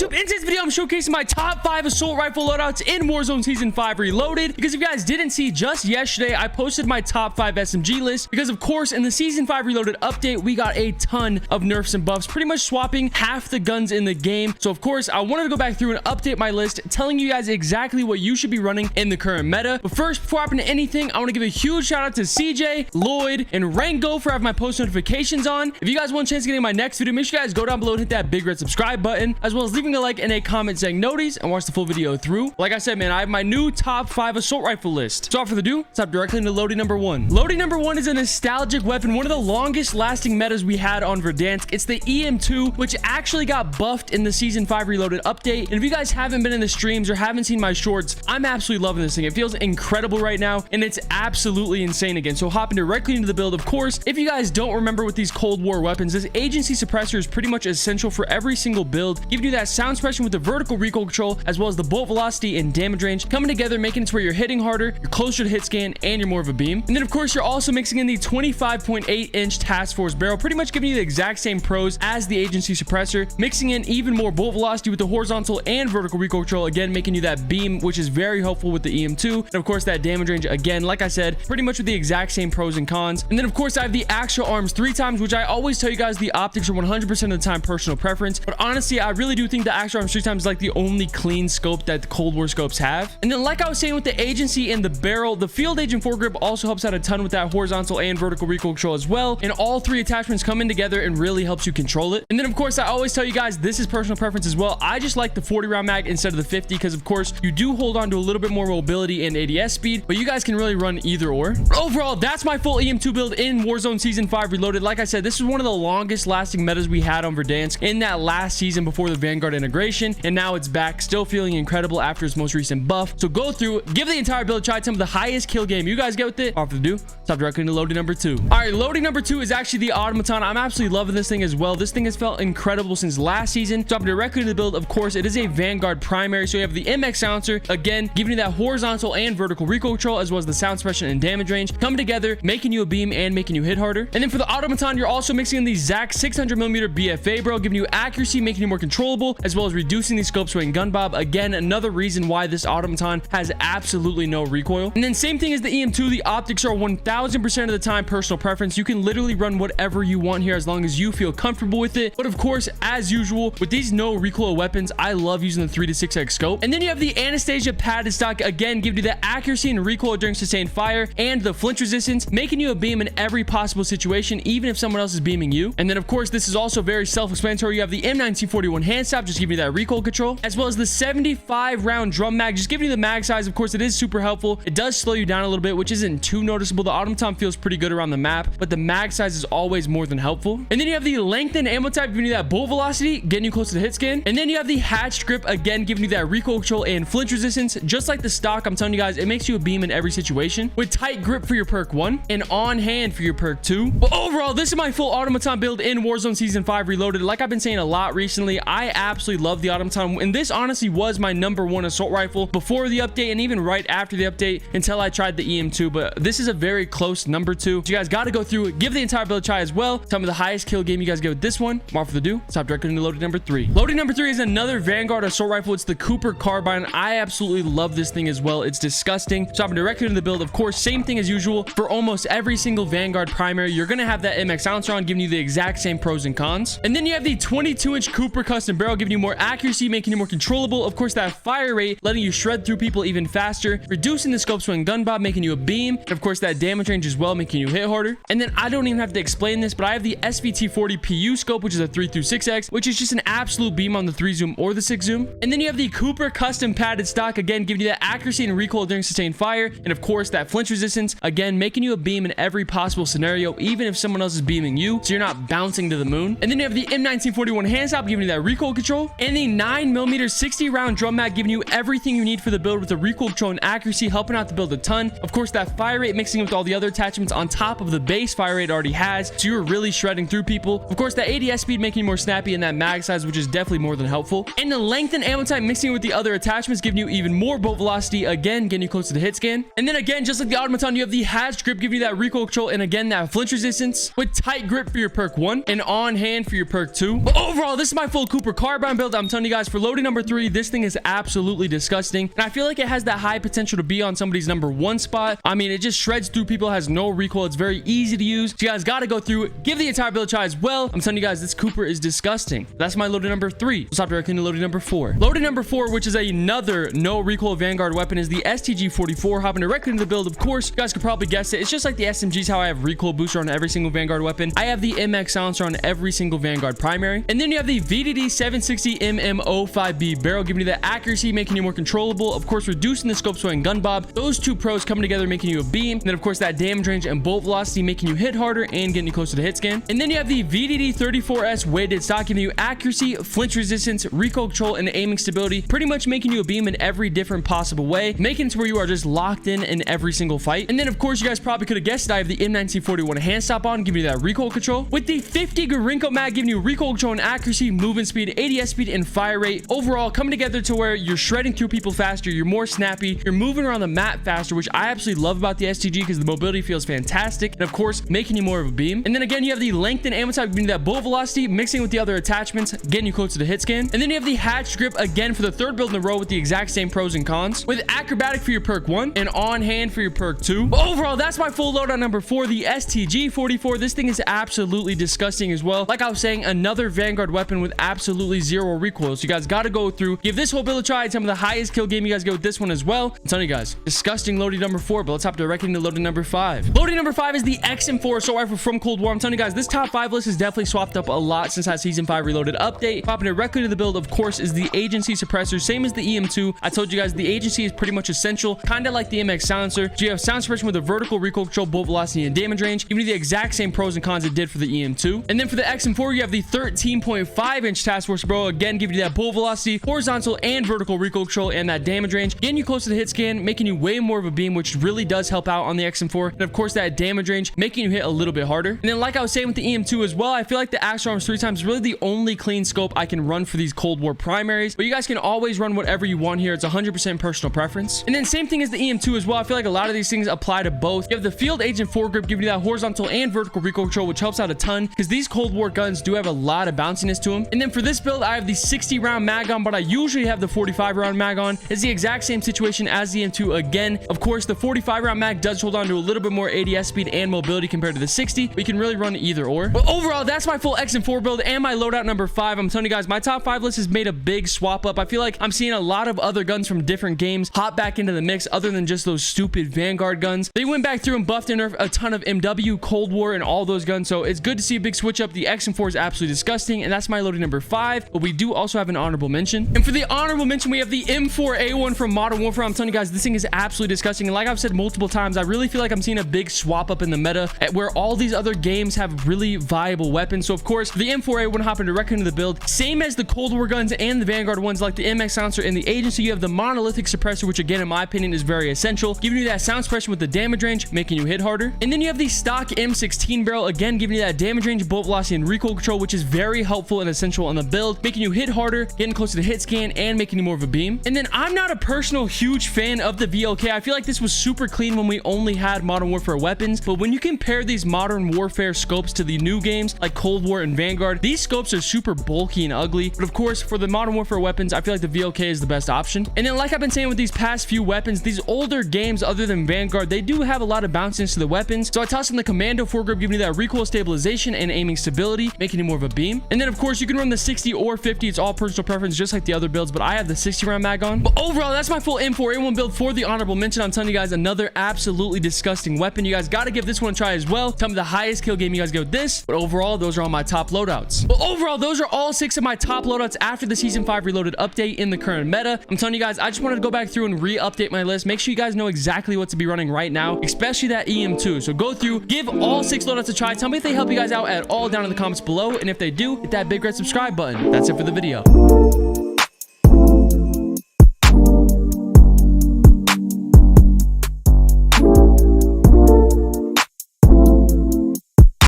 YouTube? In today's video, I'm showcasing my top 5 assault rifle loadouts in Warzone Season 5 Reloaded. Because if you guys didn't see, just yesterday, I posted my top 5 SMG list. Because of course, in the Season 5 Reloaded update, we got a ton of nerfs and buffs, pretty much swapping half the guns in the game. So of course, I wanted to go back through and update my list, telling you guys exactly what you should be running in the current meta. But first, before I hop into anything, I want to give a huge shout out to CJ, Lloyd, and Rango for having my post notifications on. If you guys want a chance of getting my next video, make sure you guys go down below and hit that big red subscribe button, as well as leaving a like and a comment saying noties, and watch the full video through. Like I said, man, I have my new top 5 assault rifle list. So without further ado, let's hop directly into loading number 1. Loading number 1 is a nostalgic weapon, one of the longest lasting metas we had on Verdansk. It's the EM2, which actually got buffed in the Season 5 Reloaded update. And if you guys haven't been in the streams or haven't seen my shorts, I'm absolutely loving this thing. It feels incredible right now, and it's absolutely insane again. So hopping directly into the build. Of course, if you guys don't remember with these Cold War weapons, this agency suppressor is pretty much essential for every single build, giving you that sound suppression with the vertical recoil control, as well as the bolt velocity and damage range coming together, making it to where you're hitting harder, you're closer to hit scan, and you're more of a beam. And then of course, you're also mixing in the 25.8-inch task force barrel, pretty much giving you the exact same pros as the agency suppressor, mixing in even more bolt velocity with the horizontal and vertical recoil control, again making you that beam, which is very helpful with the EM2. And of course, that damage range, again, like I said, pretty much with the exact same pros and cons. And then of course, I have the Axial Arms 3 times, which I always tell you guys the optics are 100% of the time personal preference, but honestly, I really do think the Axial Arms 3 times is like the only clean scope that the Cold War scopes have. And then like I was saying with the agency and the barrel, the Field Agent foregrip also helps out a ton with that horizontal and vertical recoil control as well, and all 3 attachments come in together and really helps you control it. And then of course, I always tell you guys this is personal preference as well. I just like the 40 round mag instead of the 50, because of course you do hold on to a little bit more mobility and ADS speed, but you guys can really run either or. But overall, that's my full EM2 build in Warzone Season 5 Reloaded. Like I said, this is one of the longest lasting metas we had on Verdansk in that last season before the Vanguard integration, and now it's back, still feeling incredible after its most recent buff. So go through, give the entire build a try, tell me the highest kill game you guys get with it. Off the do, stop directly into loading number 2. All right, loading number 2 is actually the Automaton. I'm absolutely loving this thing as well. This thing has felt incredible since last season. Stopping directly into the build. Of course, it is a Vanguard primary, so you have the MX silencer, again giving you that horizontal and vertical recoil control, as well as the sound suppression and damage range coming together, making you a beam and making you hit harder. And then for the Automaton, you're also mixing in the ZAC 600mm BFA barrel, giving you accuracy, making you more controllable, as well as reducing the scope sway and gun bob. Again, another reason why this Automaton has absolutely no recoil. And then same thing as the EM2, the optics are 1000% of the time personal preference. You can literally run whatever you want here as long as you feel comfortable with it. But of course, as usual with these no recoil weapons, I love using the 3 to 6x scope. And then you have the Anastasia padded stock, again giving you the accuracy and recoil during sustained fire and the flinch resistance, making you a beam in every possible situation, even if someone else is beaming you. And then of course, this is also very self-explanatory. You have the M1941 hand stop, just giving you that recoil control, as well as the 75 round drum mag, just giving you the mag size. Of course, it is super helpful. It does slow you down a little bit, which isn't too noticeable. The Automaton feels pretty good around the map, but the mag size is always more than helpful. And then you have the length and ammo type, giving you that bolt velocity, getting you close to the hit scan. And then you have the hatched grip, again giving you that recoil control and flinch resistance. Just like the stock, I'm telling you guys, it makes you a beam in every situation, with tight grip for your perk 1 and on hand for your perk 2. But overall, this is my full Automaton build in Warzone Season 5 Reloaded. Like I've been saying a lot recently, I absolutely love the Automaton, and this honestly was my number 1 assault rifle before the update and even right after the update until I tried the EM2, but this is a very close number 2. So you guys got to go through it, give the entire build a try as well. Tell me the highest kill game you guys get with this one. More for the do, stop directly into loading number 3. Loading number 3 is another Vanguard assault rifle. It's the Cooper Carbine. I absolutely love this thing as well. It's disgusting. Stopping directly into the build. Of course, same thing as usual for almost every single Vanguard primary. You're going to have that MX silencer on, giving you the exact same pros and cons. And then you have the 22-inch Cooper custom barrel, giving you more accuracy, making you more controllable. Of course, that fire rate, letting you shred through people even faster, reducing the scope swing gun bob, making you a beam. And of course, that damage range as well, making you hit harder. And then I don't even have to explain this, but I have the SVT40 PU scope, which is a 3 through 6x, which is just an absolute beam on the 3 zoom or the 6 zoom. And then you have the Cooper custom padded stock, again giving you that accuracy and recoil during sustained fire, and of course that flinch resistance, again making you a beam in every possible scenario, even if someone else is beaming you, so you're not bouncing to the moon. And then you have the M1941 hand stop, giving you that recoil control, and the 9mm 60 round drum mag, giving you everything you need for the build with the recoil control and accuracy, helping out the build a ton. Of course, that fire rate mixing with all the other attachments on top of the base fire rate already has, so you're really shredding through people. Of course, that ADS speed making you more snappy, and that mag size, which is definitely more than helpful. And the length and ammo type mixing with the other attachments, giving you even more bolt velocity, again getting you close to the hit scan. And then again, just like the Automaton, you have the hatched grip, giving you that recoil control, and again that flinch resistance, with tight grip for your perk 1 and on hand for your perk 2. But overall, this is my full Cooper Carbine build. I'm telling you guys, for loading number 3, this thing is absolutely disgusting, and I feel like it has that high potential to be on somebody's number 1 spot. I mean, it just shreds through people, has no recoil, it's very easy to use. So you guys got to go through it, give the entire build a try as well. I'm telling you guys, this Cooper is disgusting. That's my loading number 3. We'll stop directly into loading number 4. Loading number 4, which is another no recoil Vanguard weapon, is the STG44. Hopping directly into the build, of course, you guys could probably guess it. It's just like the SMGs, how I have recoil booster on every single Vanguard weapon. I have the MX silencer on every single Vanguard primary. And then you have the VDD 760 MM05B barrel, giving you the accuracy, making you more controllable. Of course, reducing the scope sway and gun bob. Those two pros coming together, making you a beam. And then, of course, that damage range and bolt velocity, making you hit harder and getting you closer to hit scan. And then you have the VDD 34S weighted stock, giving you accuracy, flinch resistance, recoil control, and aiming stability, pretty much making you a beam in every different possible way, making it to where you are just locked in every single fight. And then, of course, you guys probably could have guessed it, I have the M1941 hand stop on, giving you that recoil control, with the 50 Garinko mag, giving you recoil control and accuracy, movement speed, ADS speed, and fire rate. Overall, coming together to where you're shredding through people faster, you're more snappy, you're moving around the map faster, which I absolutely love about the STG because the mobility feels fantastic, and of course, making you more of a beam. And then again, you have the length and ammo type, giving you that bolt velocity, mixing with the other attachments, getting you closer to hit scan. And then you have the hatch grip again for the 3rd build in a row with the exact same pros and cons, with acrobatic for your perk 1 and on hand for your perk 2. But overall, that's my full loadout number 4, the STG44. This thing is absolutely disgusting as well. Like I was saying, another Vanguard weapon with absolutely 0 recoil. So you guys got to go through, give this whole build a try. Tell me the highest kill game you guys get with this one as well. I'm telling you guys, disgusting loading number 4, but let's hop directly into loading number 5. Loading number 5 is the XM4 assault rifle from Cold War. I'm telling you guys, this top 5 list has definitely swapped up a lot since that season 5 reloaded update. Popping directly to the build, of course, is the agency suppressor, same as the EM2. I told you guys the agency is pretty much essential, kind of like the MX silencer. So you have sound suppression with a vertical recoil control, bolt velocity, and damage range, giving you the exact same pros and cons it did for the EM2. And then for the XM4, you have the 13.5-inch task force bro, again giving you that bolt velocity, horizontal and vertical recoil control, and that damage range, getting you closer to hit scan, making you way more of a beam, which really does help out on the XM4. And of course, that damage range, making you hit a little bit harder. And then, like I was saying with the EM2 as well, I feel like the Axe Arms 3 times is really the only clean scope I can run for these Cold War primaries, but you guys can always run whatever you want here. It's 100% personal preference. And then same thing as the EM2 as well. I feel like a lot of these things apply to both. You have the Field Agent foregrip, giving you that horizontal and vertical recoil control, which helps out a ton because these Cold War guns do have a lot of bounciness to them. And then for this build, I have the 60 round mag on, but I usually have the 45 round mag on. It's the exact same situation as the EM2 again. Of course, the 45 round mag does hold on to a little bit more ADS speed and mobility compared to the 60. We can really run either or. But overall, that's my full XM4 build and my loadout number 5. I'm telling you guys, my top 5 list has made a big swap up. I feel like I'm seeing a lot of other guns from different games hop back into the mix other than just those stupid Vanguard guns. They went back through and buffed and nerfed a ton of MW, Cold War, and all those guns. So it's good to see a big switch up. The XM4 is absolutely disgusting, and that's my loading number 5. But we do also have an honorable mention. And for the honorable mention, we have the M4A1 from Modern Warfare. I'm telling you guys, this thing is absolutely disgusting. And like I've said multiple times, I really feel like I'm seeing a big swap up in the meta where all these other games have really viable weapons. So of course, the M4A1 hopping directly into the build, same as the Cold War guns and the Vanguard ones, like the MX silencer and the agency. You have the monolithic suppressor, which again, in my opinion, is very essential, giving you that sound suppression with the damage range, making you hit harder. And then you have the stock M16 barrel, again giving you that damage range, bolt velocity, and recoil control, which is very helpful and essential on the build, making you hit harder, getting closer to hit scan, and making you more of a beam. And then I'm not a personal huge fan of the VLK. I feel like this was super clean when we only had Modern Warfare weapons, but when you compare these Modern Warfare scopes to the new games like Cold War and Vanguard, these scopes are super bulky and ugly. But of course, for the Modern Warfare weapons, I feel like the VLK is the best option. And then, like I've been saying with these past few weapons, these older games other than Vanguard, they do have a lot of bounciness to the weapons. So I toss in the Commando foregrip, giving you that recoil stabilization and aiming stability, making it more of a beam. And then of course, you can run the 60 or 50. It's all personal preference, just like the other builds, but I have the 60 round mag on. But overall, that's my full M4A1 build for the honorable mention. I'm telling you guys, another absolutely disgusting weapon. You guys got to give this one a try as well. Tell me the highest kill game you guys get with this. But overall, those are all my top loadouts. But overall, those are all 6 of my top loadouts after the Season 5 Reloaded update in the current meta. I'm telling you guys, I just wanted to go back through and re-update my list. Make sure you guys know exactly what to be running right now, especially that EM2. So go through, give all 6 loadouts a try. Tell me if they help you guys out at all down in the comments below. And if they do, hit that big red subscribe button. That's it for the video.